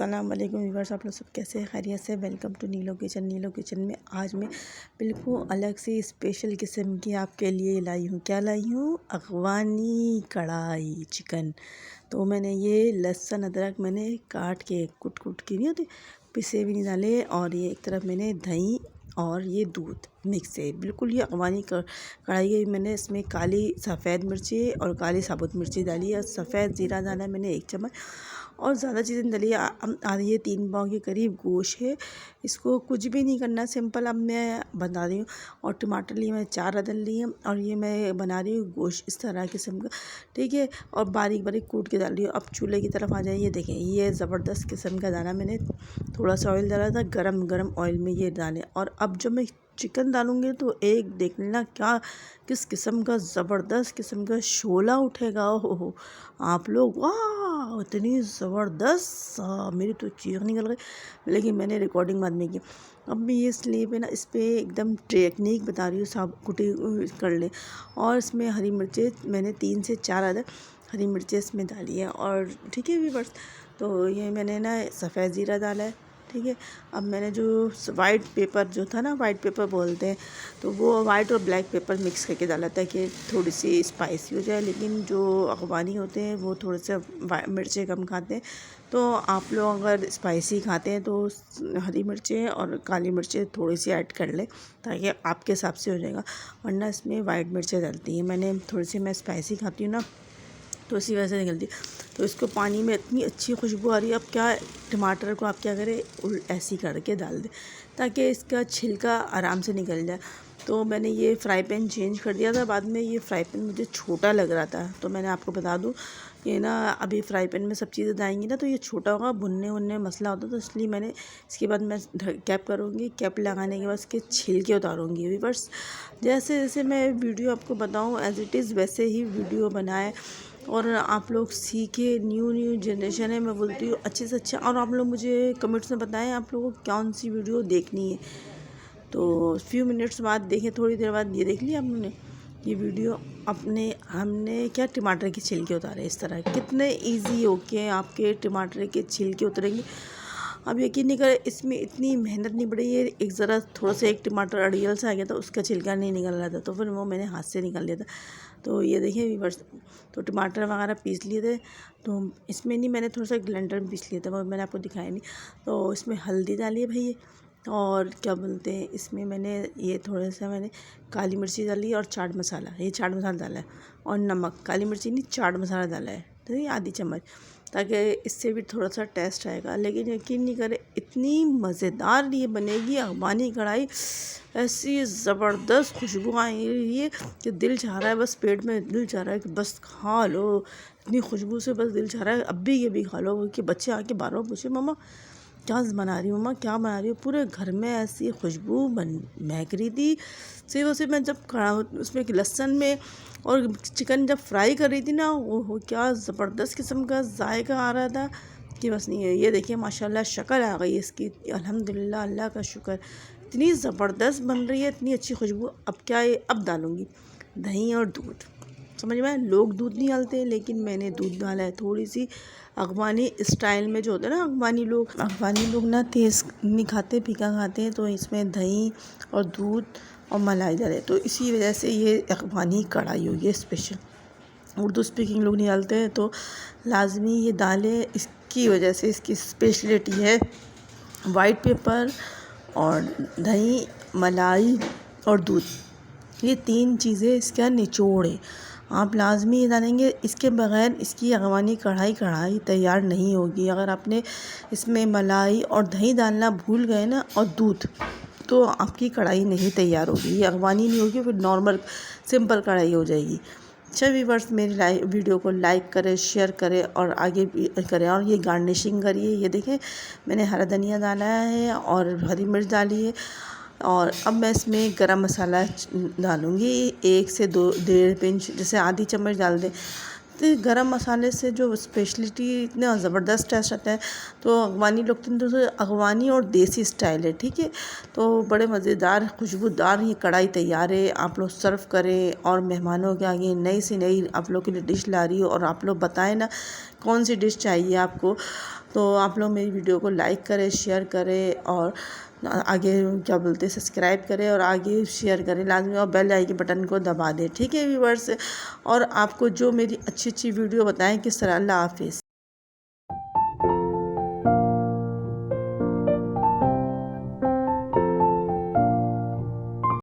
अस्सलाम वालेकुम व्यूअर्स, आप लोग सब कैसे हैं? खैरियत से? वेलकम टू नीलो किचन। नीलो किचन में आज मैं बिल्कुल अलग सी स्पेशल किस्म की आपके लिए लाई हूँ। क्या लाई हूँ? अफ़गानी कढ़ाई चिकन। तो मैंने ये लहसुन अदरक मैंने काट के कुट कुट के नहीं होते, पिसे भी नहीं डाले, और ये एक तरफ मैंने दही और ये दूध मिक्स है बिल्कुल। ये अफ़गानी कढ़ाई है। मैंने इसमें काली सफ़ेद मिर्ची और काली साबुत मिर्ची डाली है, सफ़ेद ज़ीरा डाला है मैंने 1 चम्मच, और ज़्यादा चीज़ें डाली है। आधी ये 3 पाव के करीब गोश्त है। इसको कुछ भी नहीं करना, सिंपल अब मैं बता रही हूँ। और टमाटर लिए मैं 4 अदद लिए, और ये मैं बना रही हूँ गोश्त इस तरह किस्म का, ठीक है। और बारीक बारीक कूट के डाल रही हूँ। अब चूल्हे की तरफ आ जाइए। देखें, ये ज़बरदस्त किस्म का दाना मैंने थोड़ा सा ऑयल डाला था, गरम गरम ऑयल में ये डालें। और अब जब मैं चिकन डालूँगी तो एक देख लेना क्या किस किस्म का ज़बरदस्त किस्म का शोला उठेगा। हो आप लोग, वाह इतनी ज़बरदस्त, मेरी तो चीख निकल गई, लेकिन मैंने रिकॉर्डिंग बाद में की। अब मैं ये इसलिए पे ना इस पर एकदम टेक्निक बता रही हूँ, साब कुटी कर ले। और इसमें हरी मिर्चें मैंने 3 से 4 अदद हरी मिर्चें इसमें डाली है, और ठीक है व्यूअर्स। तो ये मैंने ना सफ़ेद ज़ीरा डाला है, ठीक है। अब मैंने जो वाइट पेपर जो था ना, वाइट पेपर बोलते हैं, तो वो वाइट और ब्लैक पेपर मिक्स करके डाला था कि थोड़ी सी स्पाइसी हो जाए। लेकिन जो अफ़गानी होते हैं वो थोड़े से मिर्चें कम खाते हैं, तो आप लोग अगर स्पाइसी खाते हैं तो हरी मिर्चें और काली मिर्चें थोड़ी सी ऐड कर लें, ताकि आपके हिसाब से हो जाएगा। वरना इसमें वाइट मिर्चें डलती हैं, मैंने थोड़ी सी मैं स्पाइसी खाती हूँ ना, तो इसी वजह से निकलती। तो इसको पानी में इतनी अच्छी खुशबू आ रही है। अब क्या, टमाटर को आप क्या करें, ऐसी करके डाल दें ताकि इसका छिलका आराम से निकल जाए। तो मैंने ये फ्राई पैन चेंज कर दिया था बाद में। ये फ्राई पैन मुझे छोटा लग रहा था, तो मैंने आपको बता दूं कि ना अभी फ्राई पैन में सब चीज़ें डालेंगी ना तो ये छोटा होगा, भुनने वुनने मसला होता, तो इसलिए मैंने इसके बाद मैं कैप करूँगी। कैप लगाने के बाद इसके छिलके उतारूँगी व्यूअर्स। जैसे जैसे मैं वीडियो आपको बताऊँ एज इट इज़ वैसे ही वीडियो बनाए, और आप लोग सीखे। न्यू जनरेशन है, मैं बोलती हूँ अच्छे से अच्छा। और आप लोग मुझे कमेंट्स में बताएं आप लोगों को कौन सी वीडियो देखनी है। तो फ्यू मिनट्स बाद देखें, थोड़ी देर बाद ये देख लिया हमने ये वीडियो। हमने क्या टमाटर के छिलके उतारे इस तरह, कितने इजी हो के आपके टमाटर के छिलके उतरेंगे। अब यकीन नहीं करें, इसमें इतनी मेहनत नहीं पड़ी है। एक ज़रा थोड़ा सा एक टमाटर अड़ियल सा आ गया था, उसका छिलका नहीं निकल रहा था, तो फिर वो मैंने हाथ से निकाल लिया था। तो ये देखिए व्यूअर्स, तो टमाटर वगैरह पीस लिए थे। तो इसमें नहीं, मैंने थोड़ा सा ग्राइंडर में पीस लिया था, वो मैंने आपको दिखाया नहीं। तो इसमें हल्दी डाली है भैया, और क्या बोलते हैं, इसमें मैंने ये थोड़ा सा मैंने काली मिर्ची डाली और चाट मसाला, ये चाट मसाला डाला है, और नमक, काली मिर्ची नहीं चाट मसाला डाला है, तो ये आधी चम्मच, ताकि इससे भी थोड़ा सा टेस्ट आएगा। लेकिन यकीन नहीं करे, इतनी मज़ेदार ये बनेगी अफ़गानी कढ़ाई, ऐसी ज़बरदस्त खुशबू आई रही है कि दिल चाह रहा है, बस पेट में दिल चाह रहा है कि बस खा लो। इतनी खुशबू से बस दिल चाह रहा है अब भी ये भी खा लो। कि बच्चे आके बार बार पूछे, मम्मा क्या बना रही हूँ, मम्मा क्या बना रही हूँ। पूरे घर में ऐसी खुशबू महक रही थी। सिर्फ उसे मैं जब उसमें लहसुन में और चिकन जब फ्राई कर रही थी ना, वो क्या ज़बरदस्त किस्म का जायका आ रहा था कि बस नहीं है। ये देखिए माशाल्लाह शक्ल आ गई इसकी, अल्हम्दुलिल्लाह, अल्लाह का शुक्र। इतनी ज़बरदस्त बन रही है, इतनी अच्छी खुशबू। अब क्या है, अब डालूँगी दही और दूध। समझ में, लोग दूध नहीं डालते, लेकिन मैंने दूध डाला है। थोड़ी सी अफ़गानी स्टाइल में जो होता है ना, अफ़गानी लोग ना तेज़ नहीं खाते, फीका खाते हैं, तो इसमें दही और दूध और मलाई डाले, तो इसी वजह से ये अफ़गानी कढ़ाई हुई है स्पेशल। उर्दू स्पीकिंग लोग नहीं डालते हैं, तो लाजमी ये डालें, इसकी वजह से इसकी स्पेशलिटी है। वाइट पेपर और दही, मलाई और दूध, ये 3 चीज़ें इसका निचोड़ है। आप लाजमी ये डालेंगे, इसके बग़ैर इसकी अफ़गानी कढ़ाई तैयार नहीं होगी। अगर आपने इसमें मलाई और दही डालना भूल गए ना, और दूध, तो आपकी कढ़ाई नहीं तैयार होगी। ये अफ़गानी नहीं होगी, फिर नॉर्मल सिंपल कढ़ाई हो जाएगी। अच्छा व्यूअर्स, मेरी वीडियो को लाइक करें, शेयर करें और आगे भी करें, और ये गार्निशिंग करिए। ये देखें, मैंने हरा धनिया डाला है और हरी मिर्च डाली है। और अब मैं इसमें गरम मसाला डालूँगी 1 से 2 1.5 पिंच, जैसे आधी चम्मच डाल दें। तो गरम मसाले से जो स्पेशलिटी इतना ज़बरदस्त टेस्ट आता है। तो अफ़गानी लोग तो अफ़गानी और देसी स्टाइल है, ठीक है। तो बड़े मज़ेदार खुशबूदार ये कढ़ाई तैयार है। आप लोग सर्व करें, और मेहमानों के आगे नई से नई आप लोग के लिए डिश ला रही हो, और आप लोग बताएं ना कौन सी डिश चाहिए आपको। तो आप लोग मेरी वीडियो को लाइक करें, शेयर करें और आगे क्या बोलते हैं सब्सक्राइब करें और आगे शेयर करें लाजमी और बेल आइकन बटन को दबा दें। ठीक है व्यूअर्स, और आपको जो मेरी अच्छी अच्छी वीडियो बताएं किस तरह। अल्लाह हाफिज़।